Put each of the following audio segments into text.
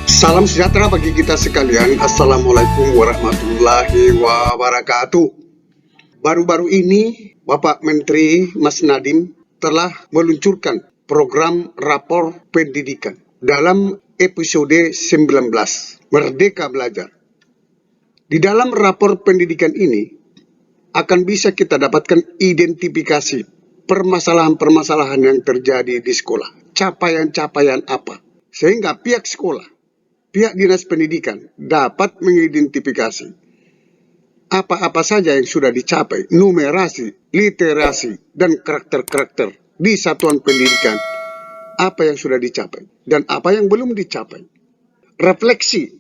Salam sejahtera bagi kita sekalian. Assalamualaikum warahmatullahi wabarakatuh. Baru-baru ini Bapak Menteri Mas Nadiem telah meluncurkan program rapor pendidikan dalam episode 19, Merdeka Belajar. Di dalam rapor pendidikan ini akan bisa kita dapatkan identifikasi permasalahan-permasalahan yang terjadi di sekolah, capaian-capaian apa, sehingga pihak sekolah, pihak dinas pendidikan dapat mengidentifikasi apa-apa saja yang sudah dicapai, numerasi, literasi, dan karakter-karakter di satuan pendidikan, apa yang sudah dicapai, dan apa yang belum dicapai. Refleksi,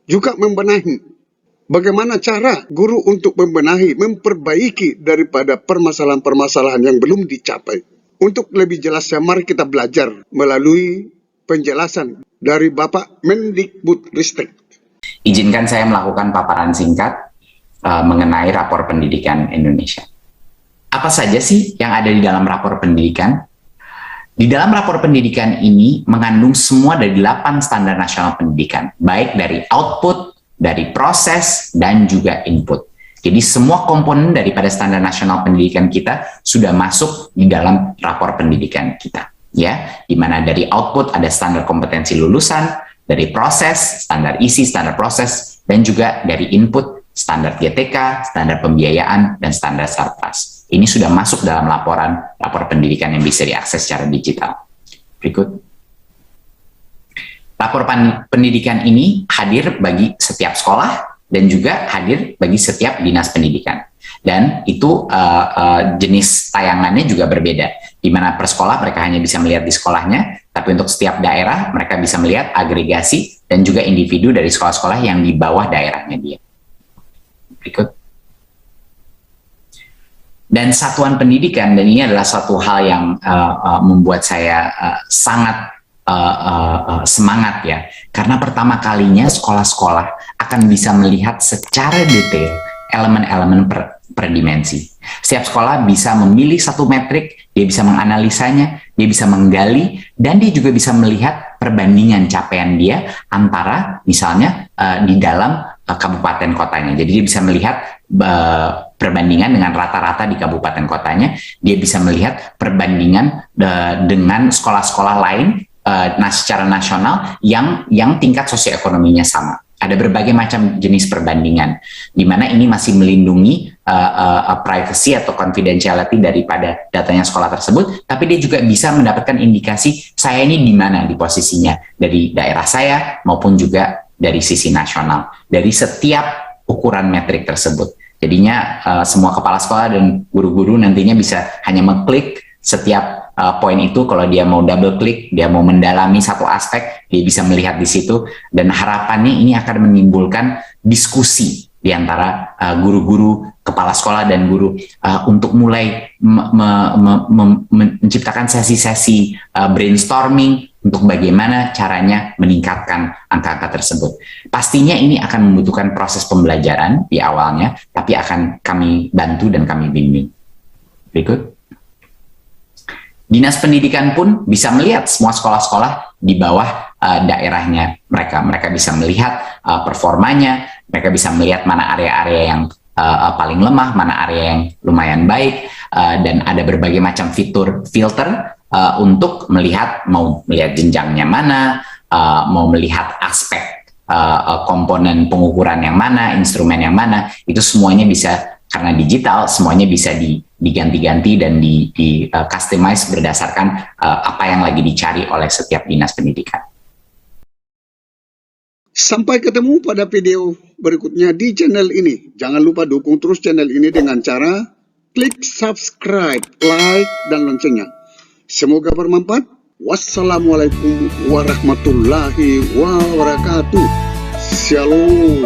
juga membenahi. Bagaimana cara guru untuk membenahi, memperbaiki daripada permasalahan-permasalahan yang belum dicapai. Untuk lebih jelasnya, mari kita belajar melalui penjelasan dari Bapak Mendikbudristek. Izinkan saya melakukan paparan singkat mengenai rapor pendidikan Indonesia. Apa saja sih yang ada di dalam rapor pendidikan? Di dalam rapor pendidikan ini mengandung semua dari 8 standar nasional pendidikan, baik dari output, dari proses, dan juga input. Jadi semua komponen daripada standar nasional pendidikan kita sudah masuk di dalam rapor pendidikan kita. Ya, di mana dari output ada standar kompetensi lulusan, dari proses, standar isi, standar proses, dan juga dari input, standar GTK, standar pembiayaan, dan standar sarpras. Ini sudah masuk dalam rapor pendidikan yang bisa diakses secara digital. Berikut. Rapor pendidikan ini hadir bagi setiap sekolah dan juga hadir bagi setiap dinas pendidikan. Dan itu jenis tayangannya juga berbeda, di mana per sekolah mereka hanya bisa melihat di sekolahnya, tapi untuk setiap daerah mereka bisa melihat agregasi dan juga individu dari sekolah-sekolah yang di bawah daerahnya dia. Berikut. Dan satuan pendidikan, dan ini adalah suatu hal yang membuat saya sangat semangat ya, karena pertama kalinya sekolah-sekolah akan bisa melihat secara detail elemen-elemen per dimensi. Setiap sekolah bisa memilih satu metrik, dia bisa menganalisanya, dia bisa menggali, dan dia juga bisa melihat perbandingan capaian dia antara misalnya di dalam kabupaten kotanya. Jadi dia bisa melihat perbandingan dengan rata-rata di kabupaten kotanya, dia bisa melihat perbandingan dengan sekolah-sekolah lain secara nasional yang tingkat sosioekonominya sama. Ada berbagai macam jenis perbandingan, di mana ini masih melindungi privacy atau confidentiality daripada datanya sekolah tersebut, tapi dia juga bisa mendapatkan indikasi saya ini di mana di posisinya, dari daerah saya maupun juga dari sisi nasional, dari setiap ukuran metrik tersebut. Jadinya semua kepala sekolah dan guru-guru nantinya bisa hanya mengklik setiap poin itu. Kalau dia mau double klik, dia mau mendalami satu aspek, dia bisa melihat di situ, dan harapannya ini akan menimbulkan diskusi di antara guru-guru, kepala sekolah, dan guru untuk mulai menciptakan sesi-sesi brainstorming untuk bagaimana caranya meningkatkan angka-angka tersebut. Pastinya ini akan membutuhkan proses pembelajaran di awalnya, tapi akan kami bantu dan kami bimbing. Berikut. Dinas pendidikan pun bisa melihat semua sekolah-sekolah di bawah daerahnya mereka. Mereka bisa melihat performanya, mereka bisa melihat mana area-area yang paling lemah, mana area yang lumayan baik, dan ada berbagai macam filter untuk melihat, mau melihat jenjangnya mana, mau melihat aspek komponen pengukuran yang mana, instrumen yang mana, itu semuanya bisa, karena digital, semuanya bisa diganti-ganti dan di customize berdasarkan apa yang lagi dicari oleh setiap dinas pendidikan. Sampai ketemu pada video berikutnya di channel ini. Jangan lupa dukung terus channel ini dengan cara klik subscribe, like, dan loncengnya. Semoga bermanfaat. Wassalamualaikum warahmatullahi wabarakatuh. Shalom.